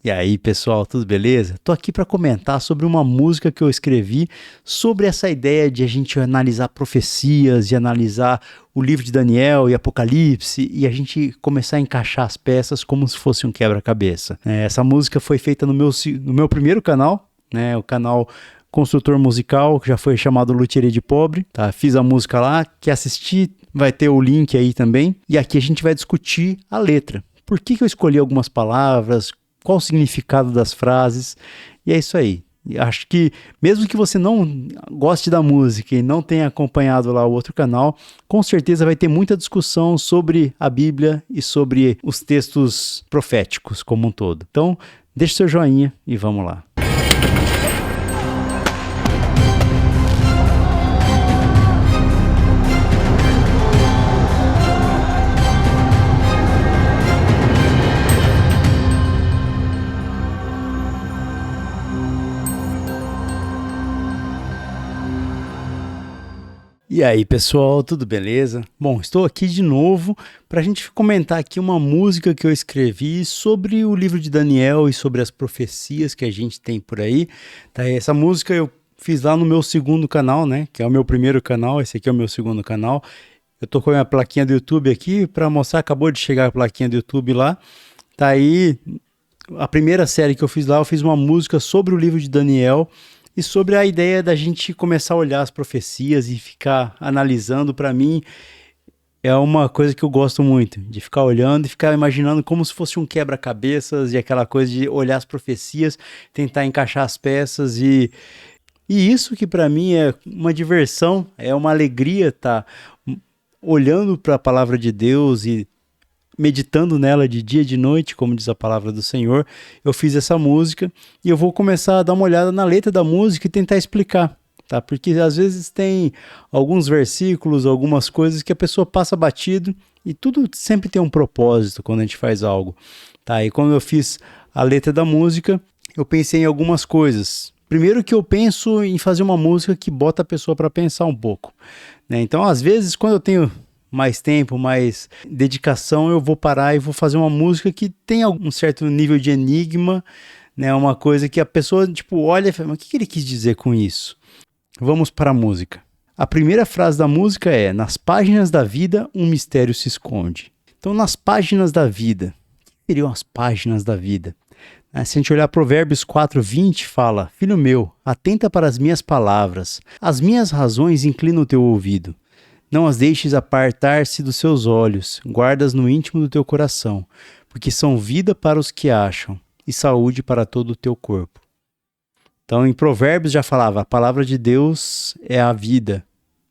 E aí, pessoal, tudo beleza? Tô aqui para comentar sobre uma música que eu escrevi sobre essa ideia de a gente analisar profecias e analisar o livro de Daniel e Apocalipse e a gente começar a encaixar as peças como se fosse um quebra-cabeça. Essa música foi feita no meu primeiro canal, o canal Construtor Musical, que já foi chamado Luthieria de Pobre, tá? Fiz a música lá, quer assistir, vai ter o link aí também. E aqui a gente vai discutir a letra. Por que eu escolhi algumas palavras, qual o significado das frases, e é isso aí. E acho que mesmo que você não goste da música e não tenha acompanhado lá o outro canal, com certeza vai ter muita discussão sobre a Bíblia e sobre os textos proféticos como um todo. Então, deixe seu joinha e vamos lá. E aí, pessoal, tudo beleza? Bom, estou aqui de novo para a gente comentar aqui uma música que eu escrevi sobre o livro de Daniel e sobre as profecias que a gente tem por aí. Tá? Essa música eu fiz lá no meu segundo canal, que é o meu primeiro canal, esse aqui é o meu segundo canal. Eu tô com a minha plaquinha do YouTube aqui para mostrar, acabou de chegar a plaquinha do YouTube lá. Tá aí, a primeira série que eu fiz lá, eu fiz uma música sobre o livro de Daniel e sobre a ideia da gente começar a olhar as profecias e ficar analisando. Para mim, é uma coisa que eu gosto muito, de ficar olhando e ficar imaginando como se fosse um quebra-cabeças e aquela coisa de olhar as profecias, tentar encaixar as peças e isso que para mim é uma diversão, é uma alegria estar olhando para a palavra de Deus e meditando nela de dia e de noite, como diz a palavra do Senhor. Eu fiz essa música e eu vou começar a dar uma olhada na letra da música e tentar explicar, tá? Porque às vezes tem alguns versículos, algumas coisas que a pessoa passa batido e tudo sempre tem um propósito quando a gente faz algo, tá? E quando eu fiz a letra da música, eu pensei em algumas coisas. Primeiro que eu penso em fazer uma música que bota a pessoa para pensar um pouco, Então, às vezes, quando eu tenho mais tempo, mais dedicação, eu vou parar e vou fazer uma música que tem um certo nível de enigma, uma coisa que a pessoa olha e fala, mas o que ele quis dizer com isso? Vamos para a música. A primeira frase da música é: nas páginas da vida um mistério se esconde. Então, nas páginas da vida, o que seriam as páginas da vida? Se a gente olhar Provérbios 4:20, fala: filho meu, atenta para as minhas palavras, as minhas razões inclina o teu ouvido. Não as deixes apartar-se dos seus olhos, guardas no íntimo do teu coração, porque são vida para os que acham e saúde para todo o teu corpo. Então, em Provérbios já falava, a palavra de Deus é a vida,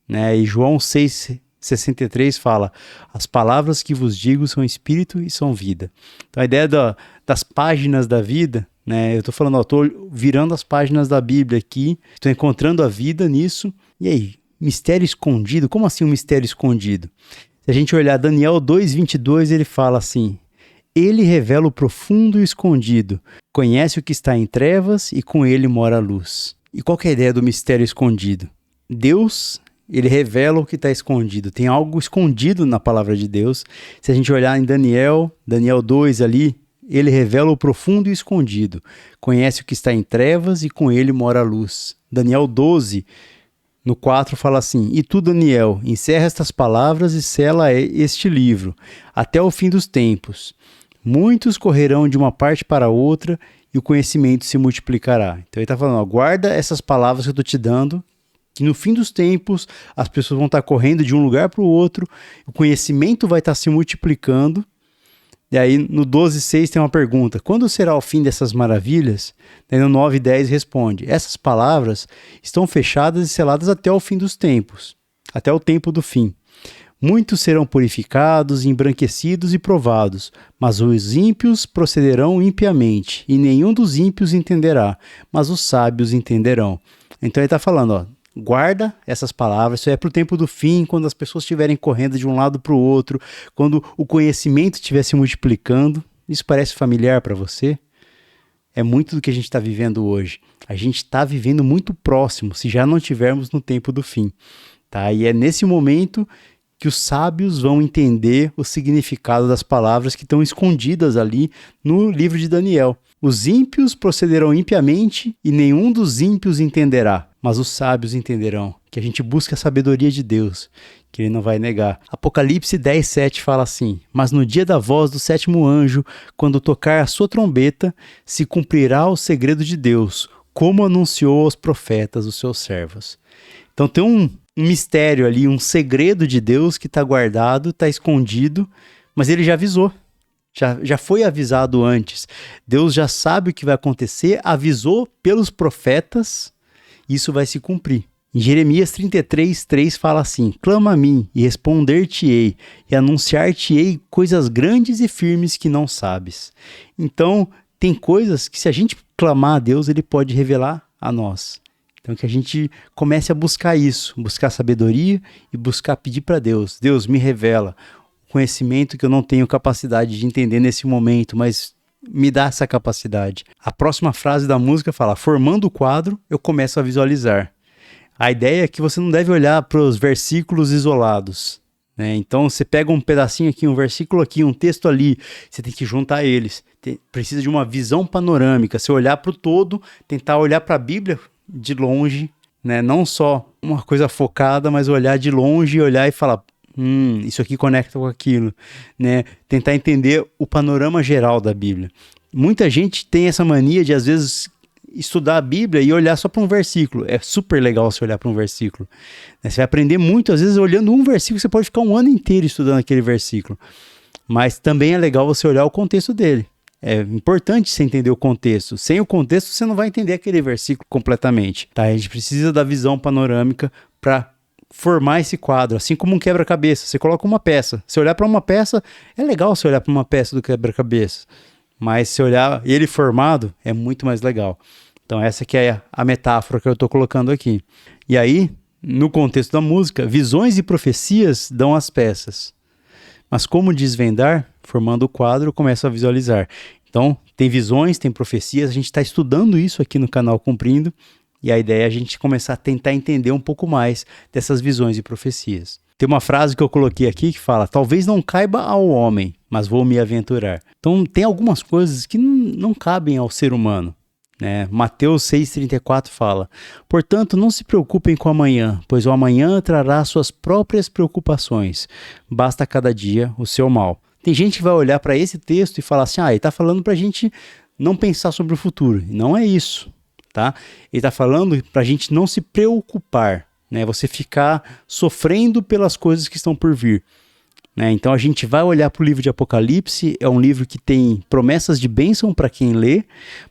E João 6,63 fala, as palavras que vos digo são espírito e são vida. Então, a ideia das páginas da vida, eu estou falando, estou virando as páginas da Bíblia aqui, estou encontrando a vida nisso, e aí? Mistério escondido? Como assim um mistério escondido? Se a gente olhar Daniel 2:22, ele fala assim: ele revela o profundo e escondido, conhece o que está em trevas e com ele mora a luz. E qual que é a ideia do mistério escondido? Deus, ele revela o que está escondido. Tem algo escondido na palavra de Deus. Se a gente olhar em Daniel 2 ali, ele revela o profundo e escondido, conhece o que está em trevas e com ele mora a luz. Daniel 12, no 4 fala assim: e tu, Daniel, encerra estas palavras e sela este livro, até o fim dos tempos. Muitos correrão de uma parte para outra e o conhecimento se multiplicará. Então ele está falando, guarda essas palavras que eu estou te dando, que no fim dos tempos as pessoas vão estar correndo de um lugar para o outro, o conhecimento vai estar se multiplicando. E aí no 12:6 tem uma pergunta: quando será o fim dessas maravilhas? Daí no 9:10 responde: essas palavras estão fechadas e seladas até o fim dos tempos, até o tempo do fim. Muitos serão purificados, embranquecidos e provados, mas os ímpios procederão impiamente, e nenhum dos ímpios entenderá, mas os sábios entenderão. Então ele está falando, guarda essas palavras, isso é para o tempo do fim, quando as pessoas estiverem correndo de um lado para o outro, quando o conhecimento estiver se multiplicando. Isso parece familiar para você? É muito do que a gente está vivendo hoje. A gente está vivendo muito próximo, se já não estivermos no tempo do fim. Tá? E é nesse momento que os sábios vão entender o significado das palavras que estão escondidas ali no livro de Daniel. Os ímpios procederão impiamente e nenhum dos ímpios entenderá, mas os sábios entenderão. Que a gente busca a sabedoria de Deus, que ele não vai negar. Apocalipse 10:7 fala assim: mas no dia da voz do sétimo anjo, quando tocar a sua trombeta, se cumprirá o segredo de Deus, como anunciou aos profetas, os seus servos. Então tem um mistério ali, um segredo de Deus que está guardado, está escondido, mas ele já avisou. Já foi avisado antes. Deus já sabe o que vai acontecer, avisou pelos profetas, isso vai se cumprir. Em Jeremias 33:3 fala assim: clama a mim e responder-te-ei e anunciar-te-ei coisas grandes e firmes que não sabes. Então, tem coisas que se a gente clamar a Deus, ele pode revelar a nós. Então, que a gente comece a buscar isso, buscar sabedoria e buscar pedir para Deus. Deus, me revela conhecimento que eu não tenho capacidade de entender nesse momento, mas me dá essa capacidade. A próxima frase da música fala: formando o quadro, eu começo a visualizar. A ideia é que você não deve olhar para os versículos isolados, né? Então você pega um pedacinho aqui, um versículo aqui, um texto ali, você tem que juntar eles. Precisa de uma visão panorâmica, você olhar para o todo, tentar olhar para a Bíblia de longe, né? Não só uma coisa focada, mas olhar de longe e olhar e falar: isso aqui conecta com aquilo, né? Tentar entender o panorama geral da Bíblia. Muita gente tem essa mania de, às vezes, estudar a Bíblia e olhar só para um versículo. É super legal você olhar para um versículo, né? Você vai aprender muito, às vezes, olhando um versículo, você pode ficar um ano inteiro estudando aquele versículo. Mas também é legal você olhar o contexto dele. É importante você entender o contexto. Sem o contexto, você não vai entender aquele versículo completamente, tá? A gente precisa da visão panorâmica para formar esse quadro, assim como um quebra-cabeça. Você coloca uma peça. Se olhar para uma peça, é legal você olhar para uma peça do quebra-cabeça. Mas se olhar ele formado, é muito mais legal. Então essa que é a metáfora que eu estou colocando aqui. E aí, no contexto da música, visões e profecias dão as peças. Mas como desvendar? Formando o quadro, eu começo a visualizar. Então, tem visões, tem profecias, a gente está estudando isso aqui no canal Cumprindo, e a ideia é a gente começar a tentar entender um pouco mais dessas visões e profecias. Tem uma frase que eu coloquei aqui que fala: talvez não caiba ao homem, mas vou me aventurar. Então, tem algumas coisas que não cabem ao ser humano, né? Mateus 6,34 fala: portanto, não se preocupem com o amanhã, pois o amanhã trará suas próprias preocupações. Basta cada dia o seu mal. Tem gente que vai olhar para esse texto e falar assim: ele está falando para a gente não pensar sobre o futuro. E não é isso, tá? Ele está falando para a gente não se preocupar, né? Você ficar sofrendo pelas coisas que estão por vir, né? Então a gente vai olhar para o livro de Apocalipse, é um livro que tem promessas de bênção para quem lê,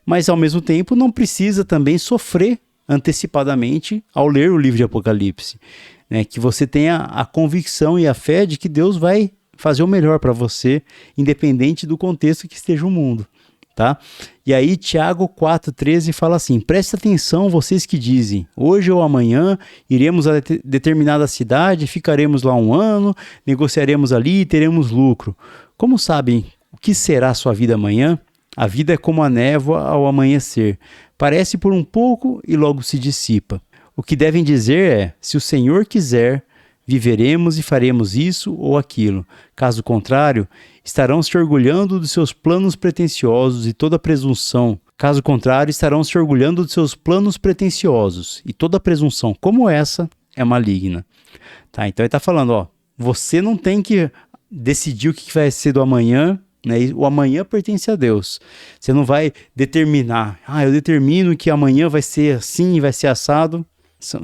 mas ao mesmo tempo não precisa também sofrer antecipadamente ao ler o livro de Apocalipse, né? Que você tenha a convicção e a fé de que Deus vai fazer o melhor para você, independente do contexto que esteja o mundo, tá? E aí Tiago 4,13 fala assim: preste atenção vocês que dizem, hoje ou amanhã iremos a determinada cidade, ficaremos lá um ano, negociaremos ali e teremos lucro. Como sabem o que será a sua vida amanhã? A vida é como a névoa ao amanhecer, parece por um pouco e logo se dissipa. O que devem dizer é: se o Senhor quiser, viveremos e faremos isso ou aquilo. Caso contrário, estarão se orgulhando dos seus planos pretensiosos e toda presunção. Caso contrário, estarão se orgulhando dos seus planos pretensiosos e toda presunção como essa é maligna. Tá? Então ele está falando, você não tem que decidir o que vai ser do amanhã, né? O amanhã pertence a Deus. Você não vai determinar, eu determino que amanhã vai ser assim, vai ser assado.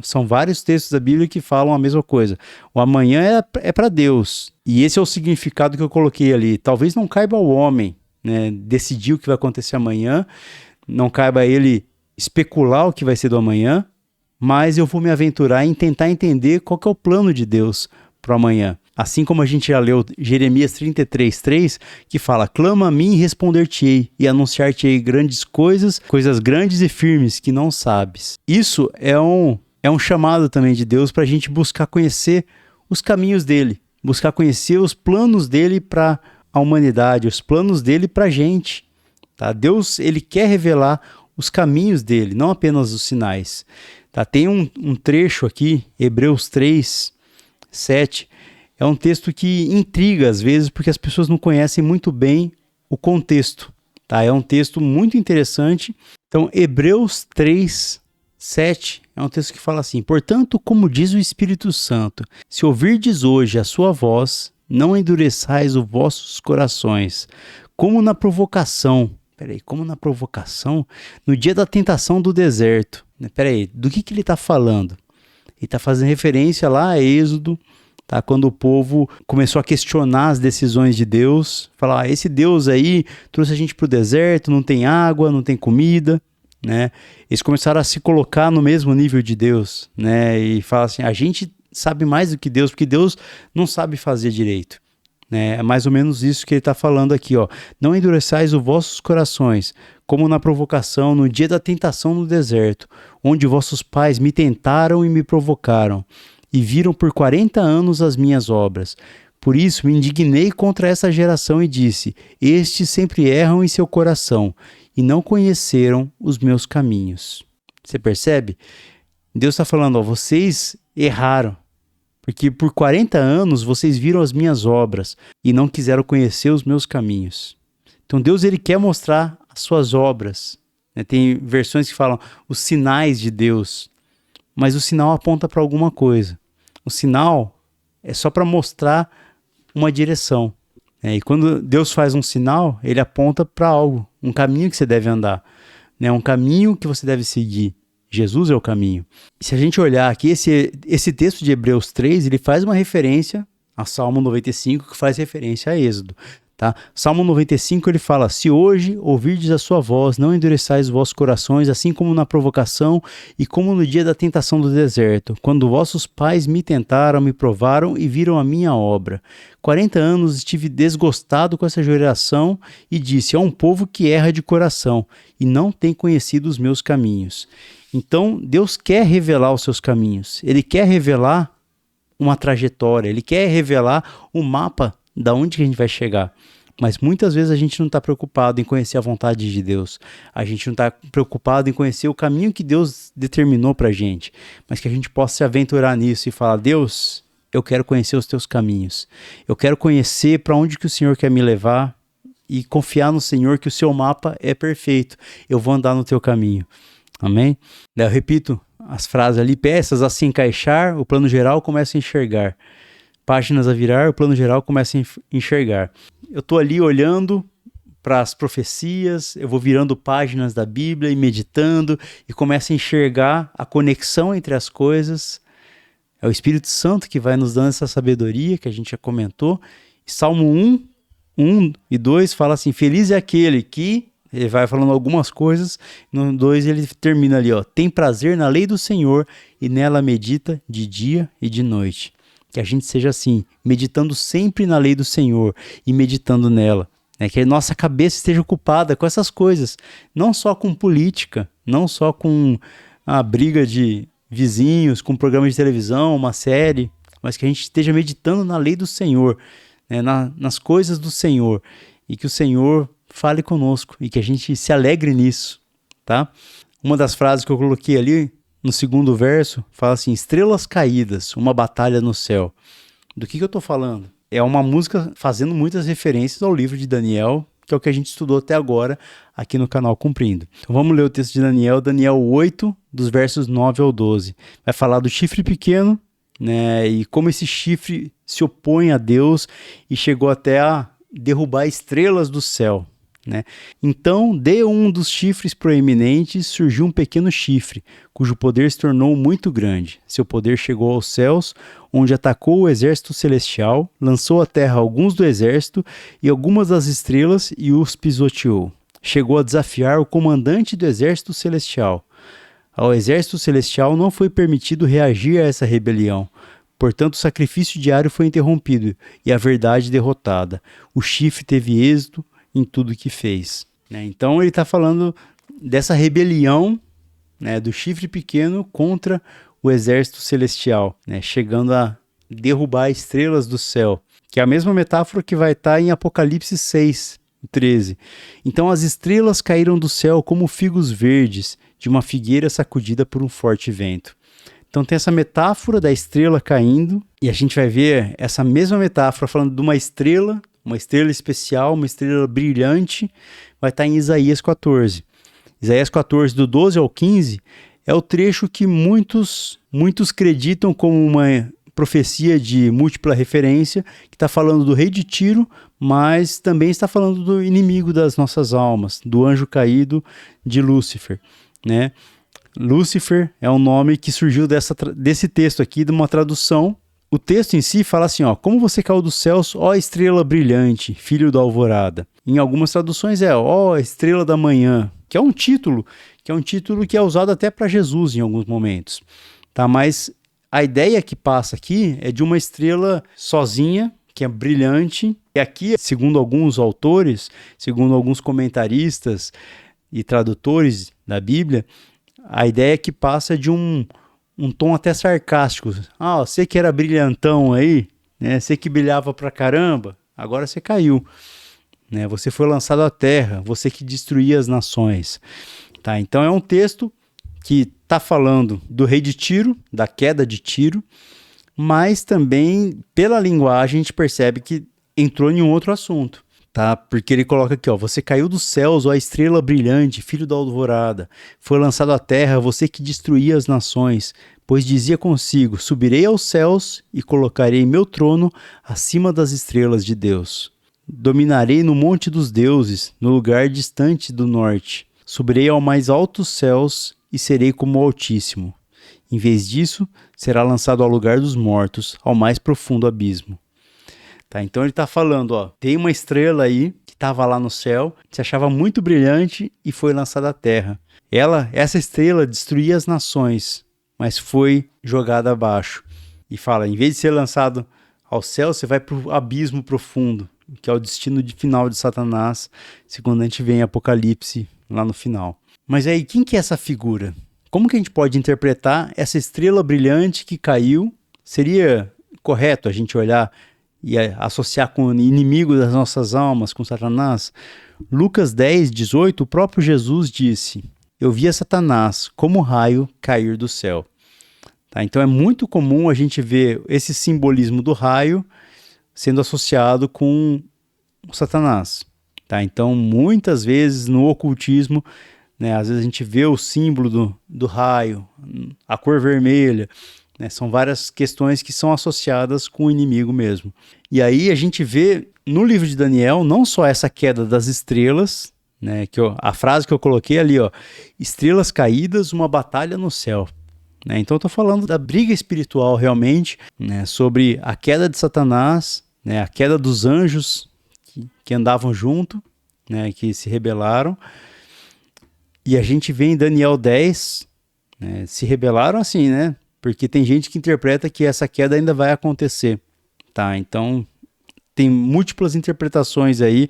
São vários textos da Bíblia que falam a mesma coisa. O amanhã é para Deus. E esse é o significado que eu coloquei ali. Talvez não caiba ao homem, né, decidir o que vai acontecer amanhã. Não caiba a ele especular o que vai ser do amanhã. Mas eu vou me aventurar em tentar entender qual que é o plano de Deus para o amanhã. Assim como a gente já leu Jeremias 33,3, que fala: clama a mim e responder-te-ei, e anunciar-te-ei grandes coisas grandes e firmes que não sabes. Isso é um chamado também de Deus para a gente buscar conhecer os caminhos dele, buscar conhecer os planos dele para a humanidade, os planos dele para a gente. Tá? Deus, ele quer revelar os caminhos dele, não apenas os sinais. Tá? Tem um trecho aqui, Hebreus 3:7, é um texto que intriga às vezes, porque as pessoas não conhecem muito bem o contexto. tá? É um texto muito interessante. Então, Hebreus 3, 7 é um texto que fala assim: portanto, como diz o Espírito Santo, se ouvirdes hoje a sua voz, não endureçais os vossos corações, como na provocação. Como na provocação? No dia da tentação do deserto. Do que ele está falando? Ele está fazendo referência lá a Êxodo, tá? Quando o povo começou a questionar as decisões de Deus, falar, esse Deus aí trouxe a gente para o deserto, não tem água, não tem comida, né? Eles começaram a se colocar no mesmo nível de Deus, né? E falar assim, a gente sabe mais do que Deus, porque Deus não sabe fazer direito. É mais ou menos isso que ele está falando aqui, ó. Não endureçais os vossos corações, como na provocação, no dia da tentação no deserto, onde vossos pais me tentaram e me provocaram, e viram por 40 anos as minhas obras. Por isso me indignei contra essa geração e disse, estes sempre erram em seu coração, e não conheceram os meus caminhos. Você percebe? Deus está falando, ó, vocês erraram. Porque por 40 anos vocês viram as minhas obras e não quiseram conhecer os meus caminhos. Então Deus ele quer mostrar as suas obras. Tem versões que falam os sinais de Deus, mas o sinal aponta para alguma coisa. O sinal é só para mostrar uma direção. E quando Deus faz um sinal, ele aponta para algo, um caminho que você deve andar, um caminho que você deve seguir. Jesus é o caminho. E se a gente olhar aqui, esse texto de Hebreus 3, ele faz uma referência a Salmo 95, que faz referência a Êxodo. Tá? Salmo 95, ele fala, se hoje ouvirdes a sua voz, não endureçais os vossos corações, assim como na provocação e como no dia da tentação do deserto, quando vossos pais me tentaram, me provaram e viram a minha obra. 40 anos estive desgostado com essa geração e disse, é um povo que erra de coração e não tem conhecido os meus caminhos. Então, Deus quer revelar os seus caminhos, ele quer revelar uma trajetória, ele quer revelar um mapa da onde que a gente vai chegar. Mas muitas vezes a gente não está preocupado em conhecer a vontade de Deus, a gente não está preocupado em conhecer o caminho que Deus determinou para a gente, mas que a gente possa se aventurar nisso e falar, Deus, eu quero conhecer os teus caminhos, eu quero conhecer para onde que o Senhor quer me levar e confiar no Senhor que o seu mapa é perfeito, eu vou andar no teu caminho. Amém? Eu repito as frases ali, peças a se encaixar, o plano geral começa a enxergar. Páginas a virar, o plano geral começa a enxergar. Eu estou ali olhando para as profecias, eu vou virando páginas da Bíblia e meditando e começo a enxergar a conexão entre as coisas. É o Espírito Santo que vai nos dando essa sabedoria que a gente já comentou. Salmo 1 e 2 fala assim, feliz é aquele que... Ele vai falando algumas coisas, no 2 ele termina ali, ó, tem prazer na lei do Senhor e nela medita de dia e de noite. Que a gente seja assim, meditando sempre na lei do Senhor e meditando nela. Que a nossa cabeça esteja ocupada com essas coisas, não só com política, não só com a briga de vizinhos, com programa de televisão, uma série, mas que a gente esteja meditando na lei do Senhor, nas coisas do Senhor, e que o Senhor fale conosco e que a gente se alegre nisso, tá? Uma das frases que eu coloquei ali no segundo verso fala assim, estrelas caídas, uma batalha no céu. Do que eu tô falando? É uma música fazendo muitas referências ao livro de Daniel, que é o que a gente estudou até agora aqui no canal Cumprindo. Então vamos ler o texto de Daniel, Daniel 8, dos versos 9 ao 12. Vai falar do chifre pequeno, e como esse chifre se opõe a Deus e chegou até a derrubar estrelas do céu. Então, de um dos chifres proeminentes surgiu um pequeno chifre, cujo poder se tornou muito grande. Seu poder chegou aos céus, onde atacou o exército celestial, lançou à terra alguns do exército e algumas das estrelas e os pisoteou. Chegou a desafiar o comandante do exército celestial. Ao exército celestial não foi permitido reagir a essa rebelião. Portanto, o sacrifício diário foi interrompido e a verdade derrotada. O chifre teve êxito em tudo que fez. Então ele está falando dessa rebelião, do chifre pequeno contra o exército celestial, chegando a derrubar estrelas do céu, que é a mesma metáfora que vai estar em Apocalipse 6, 13. Então as estrelas caíram do céu como figos verdes de uma figueira sacudida por um forte vento. Então tem essa metáfora da estrela caindo, e a gente vai ver essa mesma metáfora falando de uma estrela uma estrela especial, uma estrela brilhante, vai estar em Isaías 14. Isaías 14, do 12 ao 15, é o trecho que muitos acreditam como uma profecia de múltipla referência, que está falando do rei de Tiro, mas também está falando do inimigo das nossas almas, do anjo caído de Lúcifer, né? Lúcifer é um nome que surgiu desse texto aqui, de uma tradução. O texto em si fala assim, ó, como você caiu dos céus, ó estrela brilhante, filho da alvorada. Em algumas traduções ó estrela da manhã, que é um título que é usado até para Jesus em alguns momentos, tá? Mas a ideia que passa aqui é de uma estrela sozinha, que é brilhante. E aqui, segundo alguns autores, segundo alguns comentaristas e tradutores da Bíblia, a ideia que passa é de um tom até sarcástico. Você que era brilhantão aí, né? Você que brilhava pra caramba, agora você caiu, né? Você foi lançado à terra, você que destruía as nações. Tá? Então é um texto que está falando do rei de Tiro, da queda de Tiro, mas também pela linguagem a gente percebe que entrou em um outro assunto. Tá? Porque ele coloca aqui, ó, você caiu dos céus, ó estrela brilhante, filho da alvorada, foi lançado à terra, você que destruía as nações, pois dizia consigo, subirei aos céus e colocarei meu trono acima das estrelas de Deus. Dominarei no monte dos deuses, no lugar distante do norte. Subirei ao mais altos céus e serei como o Altíssimo. Em vez disso, será lançado ao lugar dos mortos, ao mais profundo abismo. Tá, então ele está falando, ó, tem uma estrela aí que estava lá no céu, se achava muito brilhante e foi lançada à terra. Essa estrela destruía as nações, mas foi jogada abaixo. E fala, em vez de ser lançado ao céu, você vai para o abismo profundo, que é o destino final de Satanás, segundo a gente vê em Apocalipse, lá no final. Mas aí, quem que é essa figura? Como que a gente pode interpretar essa estrela brilhante que caiu? Seria correto a gente olhar e associar com o inimigo das nossas almas, com Satanás? Lucas 10, 18, o próprio Jesus disse, eu via Satanás como raio cair do céu. Tá? Então é muito comum a gente ver esse simbolismo do raio sendo associado com o Satanás. Tá? Então muitas vezes no ocultismo, né, às vezes a gente vê o símbolo do raio, a cor vermelha, né, são várias questões que são associadas com o inimigo mesmo. E aí a gente vê no livro de Daniel não só essa queda das estrelas, né, a frase que eu coloquei ali, ó, estrelas caídas, uma batalha no céu. Né? Então eu estou falando da briga espiritual realmente, né, sobre a queda de Satanás, né, a queda dos anjos que andavam junto, né, que se rebelaram. E a gente vê em Daniel 10, né, se rebelaram assim, né? Porque tem gente que interpreta que essa queda ainda vai acontecer, tá? Então, tem múltiplas interpretações aí.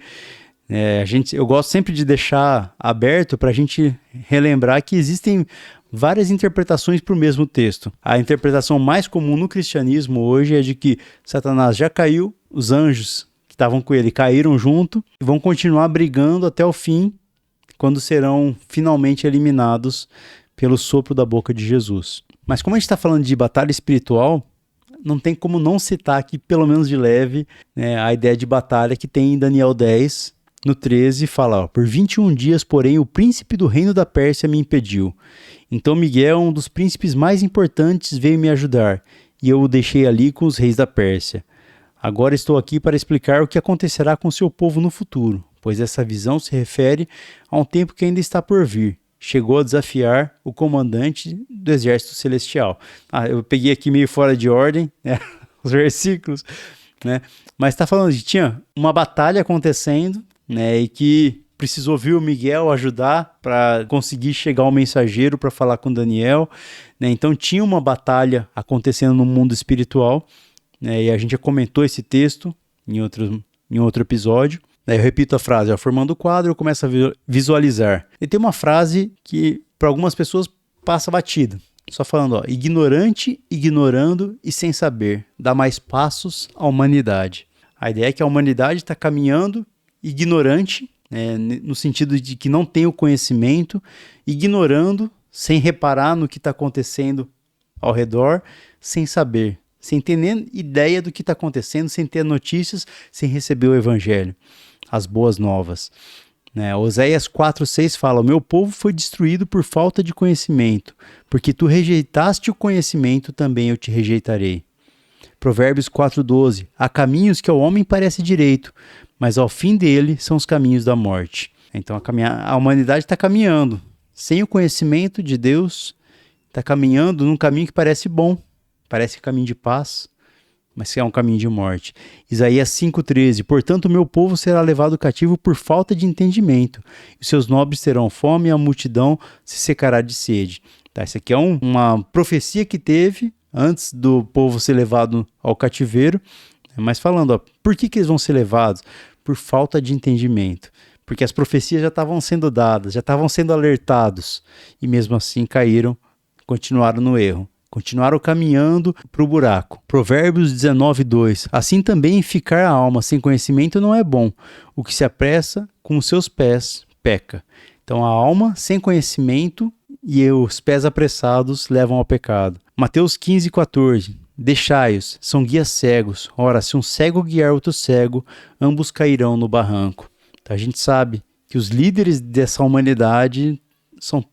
Eu gosto sempre de deixar aberto para a gente relembrar que existem várias interpretações para o mesmo texto. A interpretação mais comum no cristianismo hoje é de que Satanás já caiu, os anjos que estavam com ele caíram junto e vão continuar brigando até o fim, quando serão finalmente eliminados pelo sopro da boca de Jesus. Mas como a gente está falando de batalha espiritual, não tem como não citar aqui, pelo menos de leve, né, a ideia de batalha que tem em Daniel 10, no 13, fala, ó, por 21 dias, porém, o príncipe do reino da Pérsia me impediu. Então Miguel, um dos príncipes mais importantes, veio me ajudar, e eu o deixei ali com os reis da Pérsia. Agora estou aqui para explicar o que acontecerá com seu povo no futuro, pois essa visão se refere a um tempo que ainda está por vir. Chegou a desafiar o comandante do exército celestial. Eu peguei aqui meio fora de ordem, né, os versículos, né, mas está falando de tinha uma batalha acontecendo, né, e que precisou vir o Miguel ajudar para conseguir chegar ao mensageiro para falar com Daniel, né, então tinha uma batalha acontecendo no mundo espiritual, né, e a gente já comentou esse texto em outro episódio. Daí eu repito a frase, ó, formando o quadro, eu começo a visualizar. E tem uma frase que para algumas pessoas passa batida, só falando, ó, ignorante, ignorando e sem saber, dá mais passos à humanidade. A ideia é que a humanidade está caminhando ignorante, né, no sentido de que não tem o conhecimento, ignorando, sem reparar no que está acontecendo ao redor, sem saber. sem ter nem ideia do que está acontecendo, sem ter notícias, sem receber o evangelho, as boas novas. Oséias 4,6 fala: o meu povo foi destruído por falta de conhecimento, porque tu rejeitaste o conhecimento, também eu te rejeitarei. Provérbios 4,12: há caminhos que ao homem parece direito, mas ao fim dele são os caminhos da morte. Então a humanidade está caminhando sem o conhecimento de Deus, está caminhando num caminho que parece bom, parece caminho de paz, mas que é um caminho de morte. Isaías 5,13: portanto o meu povo será levado cativo por falta de entendimento, e seus nobres terão fome, e a multidão se secará de sede. Tá, isso aqui é uma profecia que teve antes do povo ser levado ao cativeiro, mas falando, por que eles vão ser levados? Por falta de entendimento, porque as profecias já estavam sendo dadas, já estavam sendo alertados, e mesmo assim caíram, continuaram no erro. Continuaram caminhando para o buraco. Provérbios 19,2: assim também ficar a alma sem conhecimento não é bom. O que se apressa com os seus pés peca. Então a alma sem conhecimento e os pés apressados levam ao pecado. Mateus 15,14: deixai-os, são guias cegos. Ora, se um cego guiar outro cego, ambos cairão no barranco. Então a gente sabe que os líderes dessa humanidade são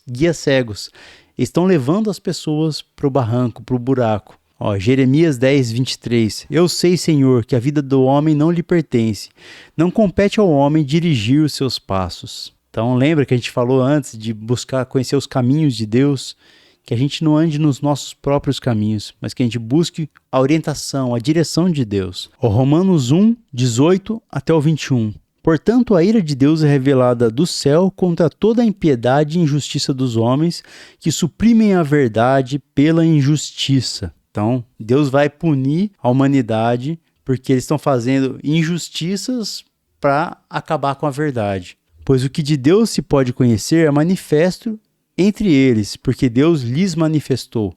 guias cegos. Estão levando as pessoas para o barranco, para o buraco. Jeremias 10:23: eu sei, Senhor, que a vida do homem não lhe pertence. Não compete ao homem dirigir os seus passos. Então lembra que a gente falou antes de buscar conhecer os caminhos de Deus, que a gente não ande nos nossos próprios caminhos, mas que a gente busque a orientação, a direção de Deus. Romanos 1:18 até o 21. Portanto, a ira de Deus é revelada do céu contra toda a impiedade e injustiça dos homens que suprimem a verdade pela injustiça. Então, Deus vai punir a humanidade porque eles estão fazendo injustiças para acabar com a verdade. Pois o que de Deus se pode conhecer é manifesto entre eles, porque Deus lhes manifestou.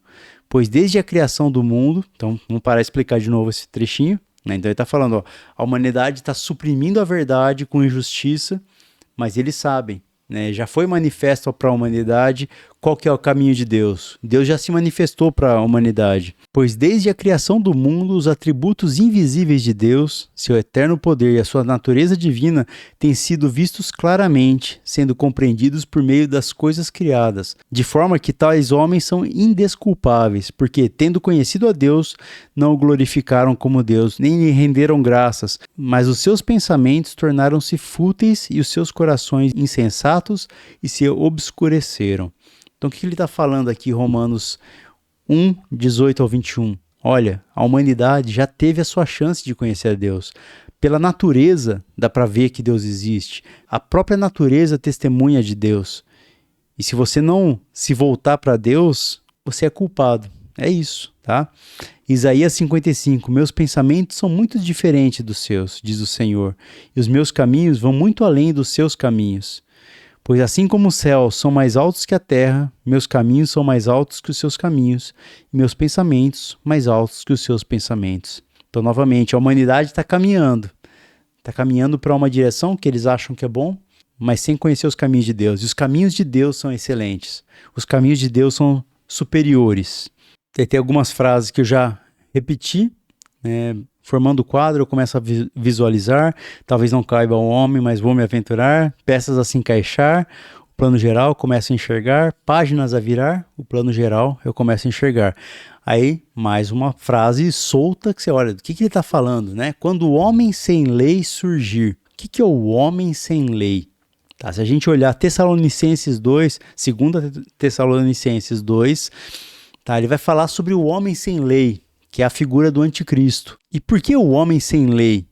Pois desde a criação do mundo, então vamos parar de explicar de novo esse trechinho. Então ele está falando, a humanidade está suprimindo a verdade com injustiça, mas eles sabem, já foi manifesto para a humanidade qual que é o caminho de Deus. Deus já se manifestou para a humanidade. Pois desde a criação do mundo, os atributos invisíveis de Deus, seu eterno poder e a sua natureza divina têm sido vistos claramente, sendo compreendidos por meio das coisas criadas, de forma que tais homens são indesculpáveis, porque, tendo conhecido a Deus, não o glorificaram como Deus, nem lhe renderam graças, mas os seus pensamentos tornaram-se fúteis e os seus corações insensatos e se obscureceram. Então, o que ele está falando aqui, Romanos 1:18 ao 21? Olha, a humanidade já teve a sua chance de conhecer a Deus. Pela natureza, dá para ver que Deus existe. A própria natureza testemunha de Deus. E se você não se voltar para Deus, você é culpado. É isso, tá? Isaías 55: meus pensamentos são muito diferentes dos seus, diz o Senhor, e os meus caminhos vão muito além dos seus caminhos. Pois assim como os céus são mais altos que a terra, meus caminhos são mais altos que os seus caminhos, e meus pensamentos mais altos que os seus pensamentos. Então, novamente, a humanidade está caminhando para uma direção que eles acham que é bom, mas sem conhecer os caminhos de Deus. E os caminhos de Deus são excelentes. Os caminhos de Deus são superiores. Tem algumas frases que eu já repeti, formando o quadro, eu começo a visualizar, talvez não caiba ao homem, mas vou me aventurar, peças a se encaixar, o plano geral, começo a enxergar, páginas a virar, o plano geral, eu começo a enxergar. Aí, mais uma frase solta que você olha, do que ele está falando, Quando o homem sem lei surgir. O que é o homem sem lei? Tá, se a gente olhar Tessalonicenses 2, 2 Tessalonicenses 2, tá, ele vai falar sobre o homem sem lei, que é a figura do anticristo. E por que o homem sem lei?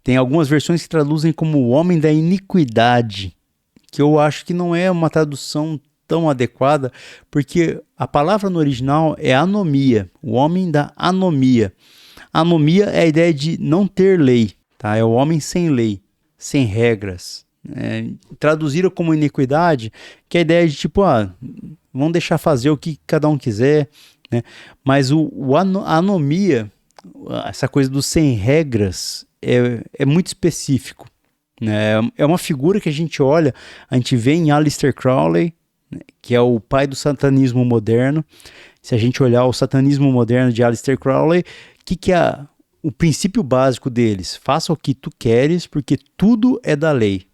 Tem algumas versões que traduzem como o homem da iniquidade, que eu acho que não é uma tradução tão adequada, porque a palavra no original é anomia, o homem da anomia. Anomia é a ideia de não ter lei, tá? É o homem sem lei, sem regras. Traduziram como iniquidade, que é a ideia de vamos deixar fazer o que cada um quiser, mas a anomia, essa coisa dos sem regras, é muito específico. É uma figura que a gente olha, a gente vê em Aleister Crowley, que é o pai do satanismo moderno, Se a gente olhar o satanismo moderno de Aleister Crowley, o que é o princípio básico deles? Faça o que tu queres, porque tudo é da lei.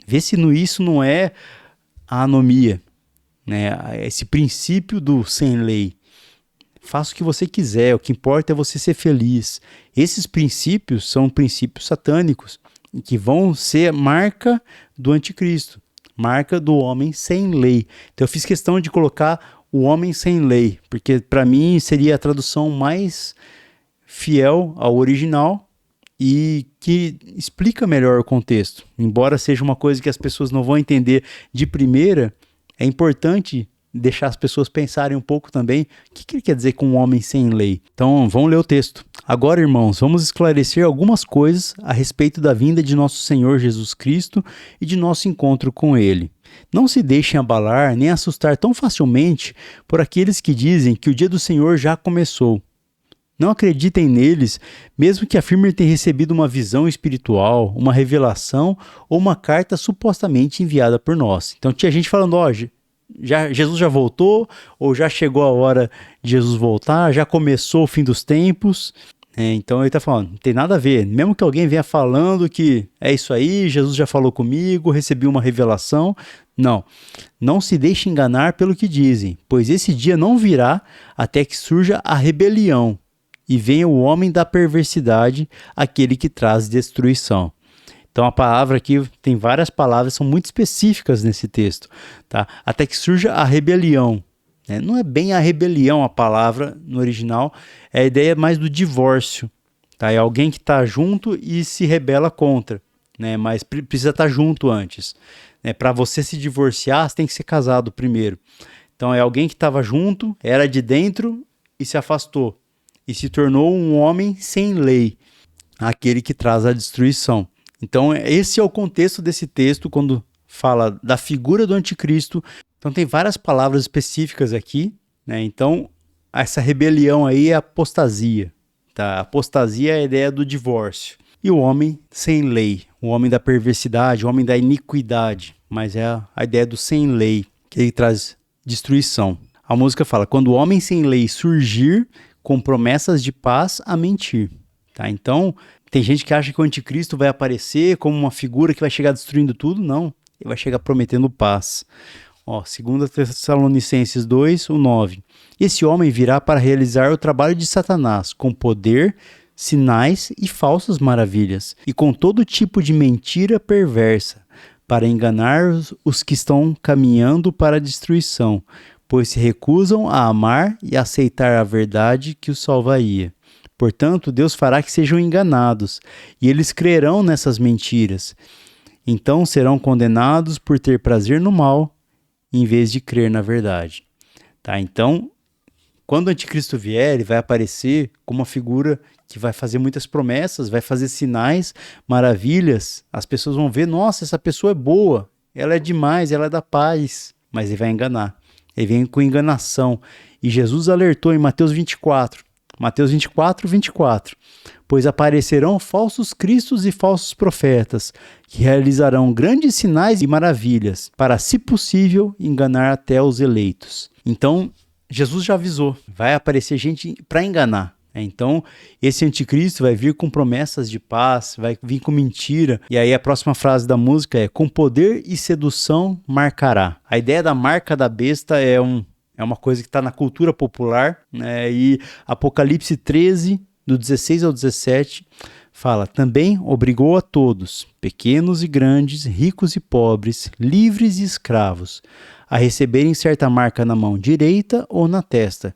Vê se isso não é a anomia, né? Esse princípio do sem lei. Faça o que você quiser, o que importa é você ser feliz. Esses princípios são princípios satânicos, que vão ser marca do anticristo, marca do homem sem lei. Então eu fiz questão de colocar o homem sem lei, porque para mim seria a tradução mais fiel ao original e que explica melhor o contexto. Embora seja uma coisa que as pessoas não vão entender de primeira, é importante deixar as pessoas pensarem um pouco também o que ele quer dizer com um homem sem lei. Então vamos ler o texto. Agora, irmãos, vamos esclarecer algumas coisas a respeito da vinda de nosso Senhor Jesus Cristo e de nosso encontro com Ele. Não se deixem abalar nem assustar tão facilmente por aqueles que dizem que o dia do Senhor já começou. Não acreditem neles, mesmo que afirmem ter recebido uma visão espiritual, uma revelação ou uma carta supostamente enviada por nós. Então tinha gente falando, Jesus já voltou, ou já chegou a hora de Jesus voltar, já começou o fim dos tempos. Então ele está falando, não tem nada a ver. Mesmo que alguém venha falando que é isso aí, Jesus já falou comigo, recebi uma revelação. Não se deixe enganar pelo que dizem, pois esse dia não virá até que surja a rebelião e venha o homem da perversidade, aquele que traz destruição. Então a palavra aqui, tem várias palavras, são muito específicas nesse texto, tá? Até que surja a rebelião. Né? Não é bem a rebelião a palavra no original, é a ideia mais do divórcio. Tá? É alguém que está junto e se rebela contra, né? Mas precisa estar junto antes. Né? Para você se divorciar, você tem que ser casado primeiro. Então é alguém que estava junto, era de dentro e se afastou. E se tornou um homem sem lei, aquele que traz a destruição. Então, esse é o contexto desse texto, quando fala da figura do anticristo. Então, tem várias palavras específicas aqui, né? Então, essa rebelião aí é apostasia. Tá? Apostasia é a ideia do divórcio. E o homem sem lei, o homem da perversidade, o homem da iniquidade. Mas é a ideia do sem lei, que ele traz destruição. A música fala, quando o homem sem lei surgir, com promessas de paz a mentir. Tá? Então, tem gente que acha que o anticristo vai aparecer como uma figura que vai chegar destruindo tudo. Não, ele vai chegar prometendo paz. 2 Tessalonicenses 2, 9. Esse homem virá para realizar o trabalho de Satanás, com poder, sinais e falsas maravilhas, e com todo tipo de mentira perversa, para enganar os que estão caminhando para a destruição, pois se recusam a amar e aceitar a verdade que os salvaria. Portanto, Deus fará que sejam enganados, e eles crerão nessas mentiras. Então serão condenados por ter prazer no mal, em vez de crer na verdade. Tá? Então, quando o anticristo vier, ele vai aparecer como uma figura que vai fazer muitas promessas, vai fazer sinais, maravilhas. As pessoas vão ver, nossa, essa pessoa é boa, ela é demais, ela é da paz. Mas ele vai enganar. Ele vem com enganação. E Jesus alertou em Mateus 24. Mateus 24, 24. Pois aparecerão falsos cristos e falsos profetas, que realizarão grandes sinais e maravilhas, para, se possível, enganar até os eleitos. Então, Jesus já avisou, vai aparecer gente para enganar. Então, esse anticristo vai vir com promessas de paz, vai vir com mentira. E aí a próxima frase da música é, com poder e sedução marcará. A ideia da marca da besta é uma coisa que está na cultura popular, né? E Apocalipse 13, do 16 ao 17, fala, também obrigou a todos, pequenos e grandes, ricos e pobres, livres e escravos, a receberem certa marca na mão direita ou na testa,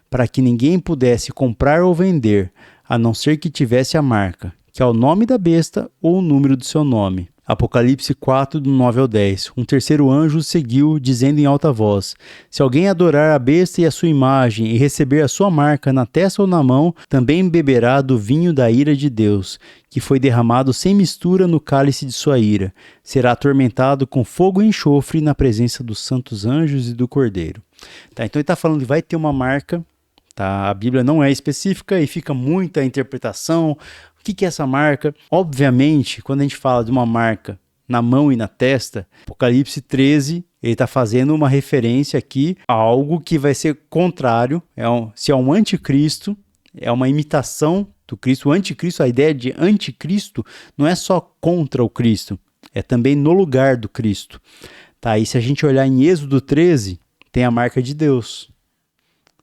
para que ninguém pudesse comprar ou vender, a não ser que tivesse a marca, que é o nome da besta ou o número do seu nome. Apocalipse 4, do 9 ao 10. Um terceiro anjo seguiu, dizendo em alta voz, se alguém adorar a besta e a sua imagem e receber a sua marca na testa ou na mão, também beberá do vinho da ira de Deus, que foi derramado sem mistura no cálice de sua ira. Será atormentado com fogo e enxofre na presença dos santos anjos e do Cordeiro. Tá, então ele está falando que vai ter uma marca. Tá? A Bíblia não é específica e fica muita interpretação. O que é essa marca? Obviamente, quando a gente fala de uma marca, na mão e na testa, Apocalipse 13, ele está fazendo uma referência aqui a algo que vai ser contrário, se é um anticristo, é uma imitação do Cristo. O anticristo, a ideia de anticristo não é só contra o Cristo, é também no lugar do Cristo. Tá? E se a gente olhar em Êxodo 13, tem a marca de Deus.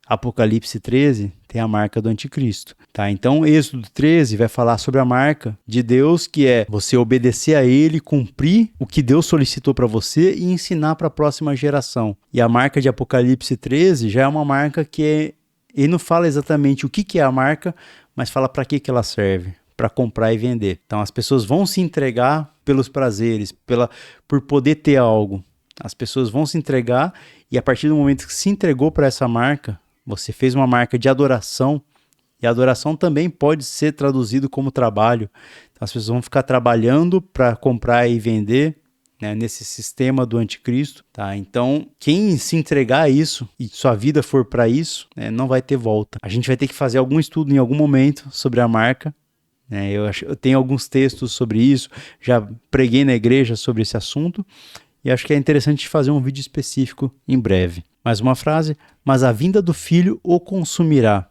Apocalipse 13 tem a marca do anticristo. Tá? Então, Êxodo 13 vai falar sobre a marca de Deus, que é você obedecer a ele, cumprir o que Deus solicitou para você e ensinar para a próxima geração. E a marca de Apocalipse 13 já é uma marca que ele não fala exatamente o que é a marca, mas fala para que ela serve, para comprar e vender. Então, as pessoas vão se entregar pelos prazeres, por poder ter algo. As pessoas vão se entregar e a partir do momento que se entregou para essa marca, você fez uma marca de adoração, e a adoração também pode ser traduzido como trabalho. Então, as pessoas vão ficar trabalhando para comprar e vender, né, nesse sistema do anticristo. Tá? Então, quem se entregar a isso e sua vida for para isso, né, não vai ter volta. A gente vai ter que fazer algum estudo em algum momento sobre a marca. Né? Eu tenho alguns textos sobre isso, já preguei na igreja sobre esse assunto, e acho que é interessante fazer um vídeo específico em breve. Mais uma frase: mas a vinda do Filho o consumirá.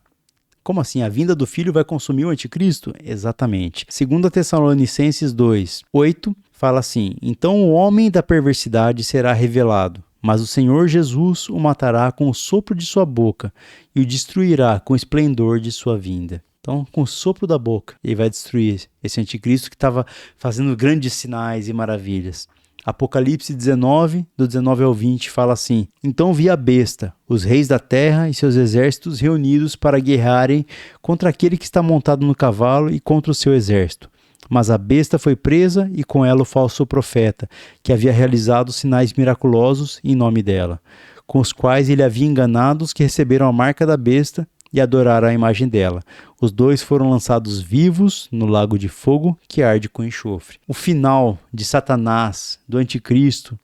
Como assim? A vinda do Filho vai consumir o anticristo? Exatamente. 2 Tessalonicenses 2, 8, fala assim: então o homem da perversidade será revelado, mas o Senhor Jesus o matará com o sopro de sua boca e o destruirá com o esplendor de sua vinda. Então, com o sopro da boca, ele vai destruir esse anticristo que estava fazendo grandes sinais e maravilhas. Apocalipse 19, do 19 ao 20, fala assim: então vi a besta, os reis da terra e seus exércitos reunidos para guerrearem contra aquele que está montado no cavalo e contra o seu exército. Mas a besta foi presa e com ela o falso profeta, que havia realizado sinais miraculosos em nome dela, com os quais ele havia enganado os que receberam a marca da besta e adoraram a imagem dela. Os dois foram lançados vivos no lago de fogo que arde com enxofre. O final de Satanás, do anticristo,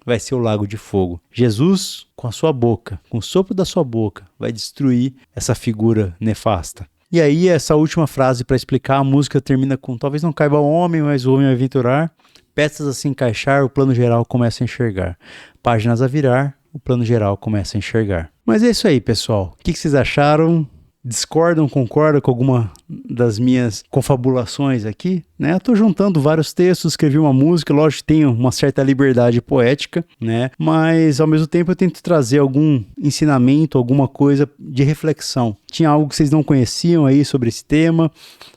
vai ser o lago de fogo. Jesus, com a sua boca, com o sopro da sua boca, vai destruir essa figura nefasta. E aí, essa última frase para explicar, a música termina com: talvez não caiba ao homem, mas o homem vai aventurar. Peças a se encaixar, o plano geral começa a enxergar. Páginas a virar, o plano geral começa a enxergar. Mas é isso aí, pessoal. O que vocês acharam? Discordam, concordam com alguma das minhas confabulações aqui? Né? Eu estou juntando vários textos, escrevi uma música, lógico que tenho uma certa liberdade poética, né? Mas ao mesmo tempo eu tento trazer algum ensinamento, alguma coisa de reflexão. Tinha algo que vocês não conheciam aí sobre esse tema?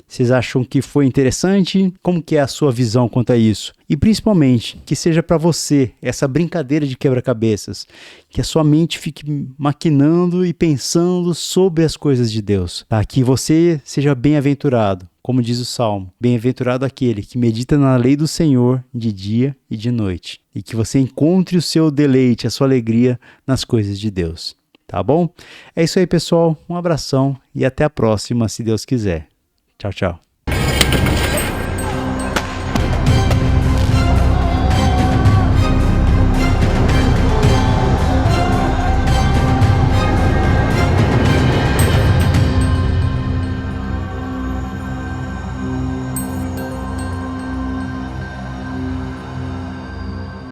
Vocês acham que foi interessante? Como que é a sua visão quanto a isso? E principalmente, que seja para você essa brincadeira de quebra-cabeças, que a sua mente fique maquinando e pensando sobre as coisas de Deus, tá? Que você seja bem-aventurado, como diz o Salmo: bem-aventurado aquele que medita na lei do Senhor de dia e de noite, e que você encontre o seu deleite, a sua alegria nas coisas de Deus, tá bom? É isso aí, pessoal, um abração e até a próxima, se Deus quiser. Tchau, tchau.